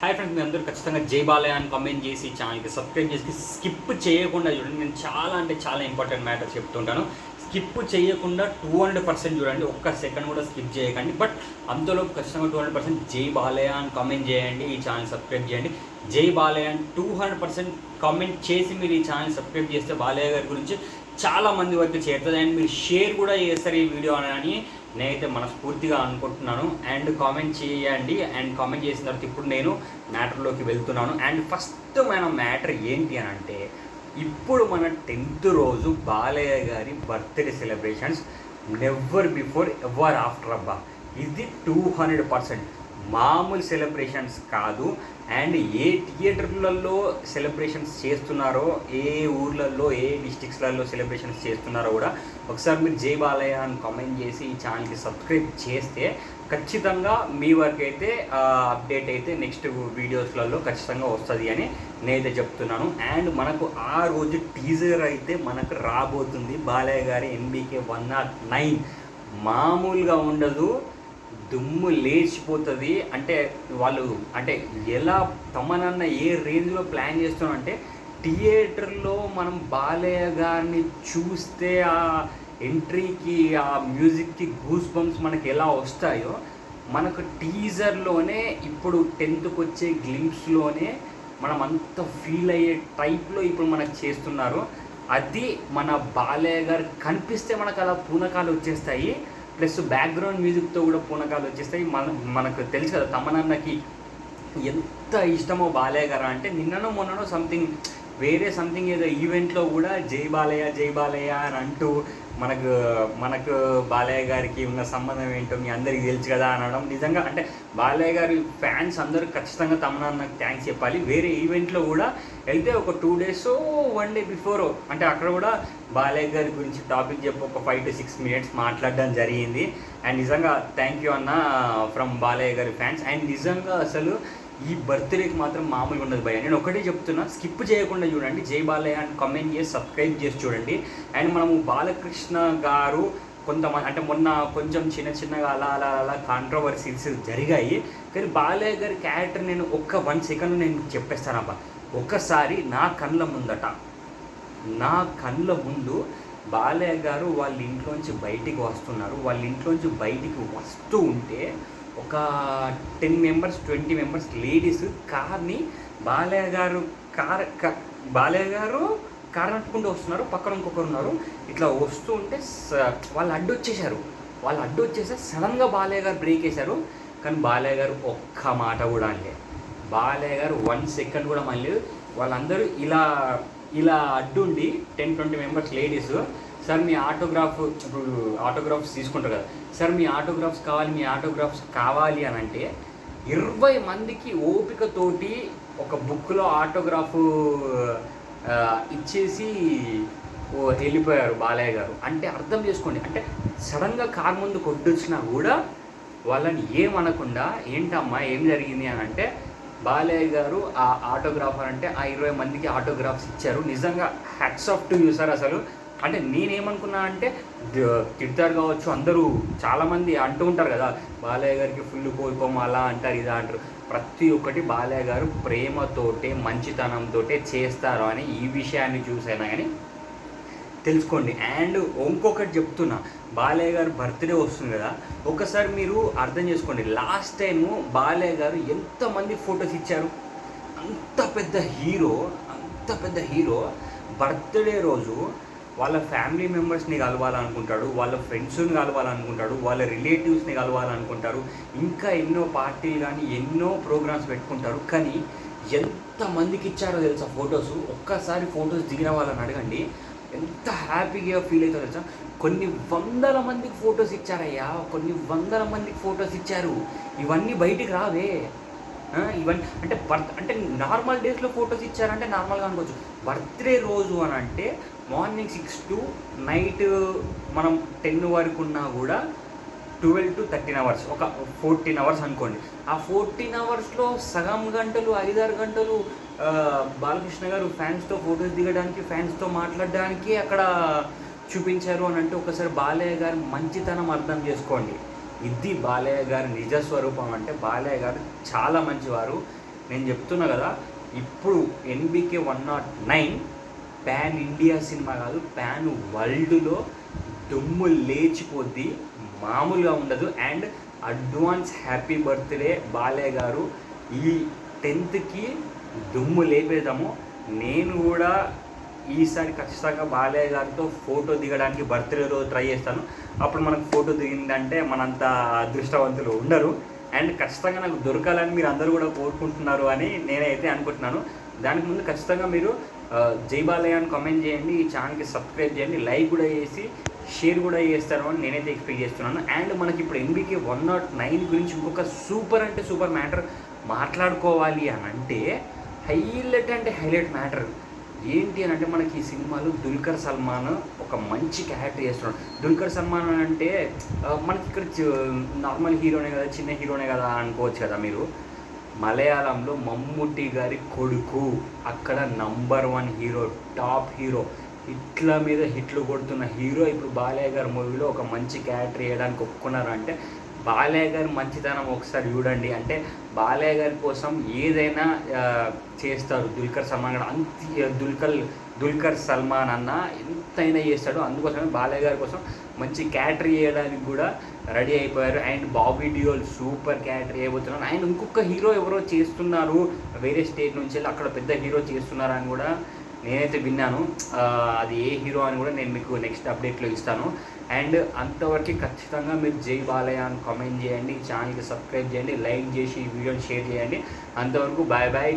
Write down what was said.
Hi friends, మీ అందరూ ఖచ్చితంగా జై బాలయ్య అని కామెంట్ చేసి ఛానల్కి సబ్స్క్రైబ్ చేసి స్కిప్ చేయకుండా చూడండి. నేను చాలా ఇంపార్టెంట్ మ్యాటర్ చెప్తుంటాను. స్కిప్ చేయకుండా 200% చూడండి, ఒక్క సెకండ్ కూడా స్కిప్ చేయకండి. బట్ అంతలో ఖచ్చితంగా 200% జై బాలయ్య అని కామెంట్ చేయండి, ఈ ఛానల్ సబ్స్క్రైబ్ చేయండి. జై బాలయ్య అని 200% కామెంట్ చేసి మీరు ఈ ఛానల్ సబ్స్క్రైబ్ చేస్తే బాలయ్య గారి గురించి చాలా మంది వరకు చేరుతుంది. అండ్ మీరు షేర్ కూడా చేస్తారు ఈ వీడియో అని నేనైతే మనస్ఫూర్తిగా అనుకుంటున్నాను. అండ్ కామెంట్ చేయండి. అండ్ కామెంట్ చేసిన తర్వాత ఇప్పుడు నేను మ్యాటర్లోకి వెళ్తున్నాను. అండ్ ఫస్ట్ మన మ్యాటర్ ఏంటి అని అంటే, ఇప్పుడు మన 10th రోజు బాలయ్య గారి birthday celebrations never before ever after అబ్బా. ఇది 200% మామూలు సెలబ్రేషన్స్ కాదు. అండ్ ఏ థియేటర్లలో సెలబ్రేషన్స్ చేస్తున్నారో, ఏ ఊర్లలో ఏ డిస్ట్రిక్ట్స్లలో సెలబ్రేషన్స్ చేస్తున్నారో కూడా ఒకసారి మీరు జై బాలయ్య అని కామెంట్ చేసి ఈ ఛానల్కి సబ్స్క్రైబ్ చేస్తే ఖచ్చితంగా మీ వరకు అయితే అప్డేట్ అయితే నెక్స్ట్ వీడియోస్లలో ఖచ్చితంగా వస్తుంది అని నేనైతే చెప్తున్నాను. అండ్ మనకు ఆ రోజు టీజర్ అయితే మనకు రాబోతుంది. బాలయ్య గారి NBK 109 మామూలుగా ఉండదు, దుమ్ము లేచిపోతుంది. అంటే వాళ్ళు ఎలా తమనన్న ఏ రేంజ్లో ప్లాన్ చేస్తున్నామంటే, థియేటర్లో మనం బాలయ్య గారిని చూస్తే ఆ ఎంట్రీకి ఆ మ్యూజిక్కి గూస్ బంప్స్ మనకి ఎలా వస్తాయో, మనకు టీజర్లోనే ఇప్పుడు 10th వచ్చే గ్లింప్స్లోనే మనం అంత ఫీల్ అయ్యే టైప్లో ఇప్పుడు మనకు చేస్తున్నారు. అది మన బాలయ్య గారు కనిపిస్తే మనకు అలా పూనకాలు వచ్చేస్తాయి. ప్లస్ బ్యాక్గ్రౌండ్ మ్యూజిక్తో కూడా పూనకాలు వచ్చేస్తాయి. మనకు తెలుసు కదా తమనన్నకి ఎంత ఇష్టమో బాలయ్య గారు అంటే. నిన్ననో మొన్ననో సంథింగ్ ఏదో ఈవెంట్లో కూడా జై బాలయ్య అని అంటూ మనకు బాలయ్య గారికి ఉన్న సంబంధం ఏంటో మీ అందరికీ తెలుసు కదా అనడం. నిజంగా అంటే బాలయ్య గారి ఫ్యాన్స్ అందరూ ఖచ్చితంగా తమనన్నకు థ్యాంక్స్ చెప్పాలి. వేరే ఈవెంట్లో కూడా వెళ్తే ఒక 2 days 1 day బిఫోర్ అంటే అక్కడ కూడా బాలయ్య గారి గురించి టాపిక్ చెప్పి ఒక 5 to 6 minutes మాట్లాడడం జరిగింది. అండ్ నిజంగా థ్యాంక్ యూ అన్న ఫ్రమ్ బాలయ్య గారి ఫ్యాన్స్. అండ్ నిజంగా అసలు ఈ బర్త్డేకి మాత్రం మామూలుగా ఉండదు భయ్య. నేను ఒకటే చెప్తున్నా, స్కిప్ చేయకుండా చూడండి, జై బాలయ్య అని కామెంట్ చేసి సబ్స్క్రైబ్ చేసి చూడండి. అండ్ మనము బాలకృష్ణ గారు కొంతమంది అంటే మొన్న కొంచెం చిన్నగా అలా కాంట్రవర్సీస్ జరిగాయి. కానీ బాలయ్య గారి క్యారెక్టర్ నేను ఒక్క 1 second నేను చెప్పేస్తానబ్బా. ఒక్కసారి నా కళ్ళ ముందు బాలయ్య గారు వాళ్ళ ఇంట్లోంచి బయటికి వస్తున్నారు. వాళ్ళ ఇంట్లోంచి బయటికి వస్తూ ఉంటే ఒక 10 members 20 members లేడీస్ కార్ని బాలయ్య గారు కార్ నట్టుకుంటూ వస్తున్నారు. పక్కన ఇంకొకరు ఉన్నారు. ఇట్లా వస్తూ ఉంటే వాళ్ళు అడ్డు వచ్చేస్తే సడన్గా బాలయ్య గారు బ్రేక్ వేశారు. కానీ బాలయ్య గారు ఒక్క మాట కూడా అనలే. బాలయ్య గారు 1 second కూడా మళ్ళీ వాళ్ళందరూ ఇలా అడ్డుండి 10-20 members లేడీస్, సార్ మీ ఆటోగ్రాఫ్స్ తీసుకుంటారు కదా, సార్ మీ ఆటోగ్రాఫ్స్ కావాలి అని అంటే 20 మందికి ఓపికతోటి ఒక బుక్లో ఆటోగ్రాఫ్ ఇచ్చేసి వెళ్ళిపోయారు బాలయ్య గారు. అంటే అర్థం చేసుకోండి, అంటే సడన్గా కార్ ముందు కొట్టొచ్చినా కూడా వాళ్ళని ఏమనకుండా ఏంటమ్మా ఏం జరిగింది అని అంటే, బాలయ్య గారు ఆ ఆటోగ్రాఫర్ అంటే ఆ 20 మందికి ఆటోగ్రాఫ్స్ ఇచ్చారు. నిజంగా hats off to you sir. అసలు అంటే నేనేమనుకున్నా అంటే తిడతారు కావచ్చు, అందరూ చాలామంది అంటూ ఉంటారు కదా బాలయ్య గారికి ఫుల్ కోపం అలా అంటారు ఇలా అంటారు. ప్రతి ఒక్కటి బాలయ్య గారు ప్రేమతోటే మంచితనంతో చేస్తారు అని ఈ విషయాన్ని చూసైనా కానీ తెలుసుకోండి. అండ్ ఇంకొకటి చెప్తున్నా, బాలయ్య గారు బర్త్డే వస్తుంది కదా, ఒకసారి మీరు అర్థం చేసుకోండి. లాస్ట్ టైము బాలయ్య గారు ఎంతమంది ఫొటోస్ ఇచ్చారు. అంత పెద్ద హీరో బర్త్డే రోజు వాళ్ళ ఫ్యామిలీ మెంబర్స్ని కలవాలనుకుంటాడు, వాళ్ళ ఫ్రెండ్స్ని కలవాలనుకుంటాడు, వాళ్ళ రిలేటివ్స్ని కలవాలనుకుంటారు, ఇంకా ఎన్నో పార్టీలు కానీ ఎన్నో ప్రోగ్రామ్స్ పెట్టుకుంటారు. కానీ ఎంతమందికి ఇచ్చారో తెలుసా ఫొటోస్. ఒక్కసారి ఫొటోస్ దిగిన వాళ్ళని అడగండి, ఎంత హ్యాపీగా ఫీల్ అవుతుందో తెలుసా. కొన్ని వందల మందికి ఫొటోస్ ఇచ్చారయ్యా, ఫొటోస్ ఇచ్చారు. ఇవన్నీ బయటికి రావే. ఇవన్నీ అంటే నార్మల్ డేస్లో ఫొటోస్ ఇచ్చారంటే నార్మల్గా అనుకోవచ్చు. బర్త్డే రోజు అని అంటే మార్నింగ్ 6 to నైట్ మనం 10 వరకు ఉన్నా కూడా 12 to 13 hours, ఒక 14 hours అనుకోండి. ఆ 14 hoursలో సగం గంటలు 5-6 గంటలు బాలకృష్ణ గారు ఫ్యాన్స్తో ఫొటోస్ దిగడానికి, ఫ్యాన్స్తో మాట్లాడడానికి అక్కడ చూపించారు అని అంటే ఒకసారి బాలయ్య గారు మంచితనం అర్థం చేసుకోండి. ఇది బాలయ్య గారి నిజ స్వరూపం. అంటే బాలయ్య గారు చాలా మంచివారు. నేను చెప్తున్నా కదా, ఇప్పుడు ఎన్బికే 109 పాన్ ఇండియా సినిమా కాదు, పాన్ వరల్డ్లో దుమ్ము లేచిపోద్ది, మామూలుగా ఉండదు. And advance happy birthday Balayya గారు. ఈ 10th దుమ్ము లేపేద్దాము. నేను కూడా ఈసారి ఖచ్చితంగా బాలయ్య గారితో ఫోటో దిగడానికి బర్త్డే రోజు ట్రై చేస్తాను. అప్పుడు మనకు ఫోటో దిగిందంటే మనంత అదృష్టవంతులు ఉండరు. అండ్ ఖచ్చితంగా నాకు దొరకాలని మీరు అందరూ కూడా కోరుకుంటున్నారు అని నేనైతే అనుకుంటున్నాను. దానికి ముందు ఖచ్చితంగా మీరు జై బాలయ్య అని కామెంట్ చేయండి, ఈ ఛానల్కి సబ్స్క్రైబ్ చేయండి, లైక్ కూడా చేసి షేర్ కూడా చేస్తారు అని నేనైతే ఎక్స్పెక్ట్ చేస్తున్నాను. అండ్ మనకి ఇప్పుడు ఎన్బికే 109 గురించి ఇంకొక సూపర్ అంటే సూపర్ మ్యాటర్ మాట్లాడుకోవాలి అని అంటే హైలైట్ మ్యాటర్ ఏంటి అని అంటే, మనకి ఈ సినిమాలో దుల్కర్ సల్మాన్ ఒక మంచి క్యారెక్టర్ చేస్తున్నాడు. దుల్కర్ సల్మాన్ అంటే మనకి ఇక్కడ నార్మల్ హీరోనే కదా, చిన్న హీరోనే కదా అనుకోవచ్చు కదా మీరు. మలయాళంలో మమ్ముట్టి గారి కొడుకు, అక్కడ నంబర్ 1 హీరో, టాప్ హీరో, హిట్ల మీద హిట్లు కొడుతున్న హీరో ఇప్పుడు బాలయ్య గారి మూవీలో ఒక మంచి క్యారెక్టర్ వేయడానికి ఒప్పుకున్నారు అంటే బాలయ్య గారి మంచితనం ఒకసారి చూడండి. అంటే బాలయ్య గారి కోసం ఏదైనా చేస్తారు దుల్కర్ సల్మాన్ గారు. దుల్కర్ సల్మాన్ అన్న ఎంతైనా చేస్తాడు. అందుకోసమే బాలయ్య గారి కోసం మంచి క్యారెక్టర్ చేయడానికి కూడా రెడీ అయిపోయారు. And Bobby Deol super character చేయబోతున్నారు. అండ్ ఇంకొక హీరో ఎవరో చేస్తున్నారు వేరే స్టేట్ నుంచి వెళ్ళి, అక్కడ పెద్ద హీరో చేస్తున్నారు అని కూడా నేనైతే విన్నాను. అది ఏ హీరో అని కూడా నేను మీకు నెక్స్ట్ అప్డేట్లో ఇస్తాను. అండ్ అంతవరకు ఖచ్చితంగా మీరు జై బాలయ్య అని కామెంట్ చేయండి, ఛానల్కి సబ్స్క్రైబ్ చేయండి, లైక్ చేసి ఈ వీడియోని షేర్ చేయండి. అంతవరకు బాయ్ బాయ్.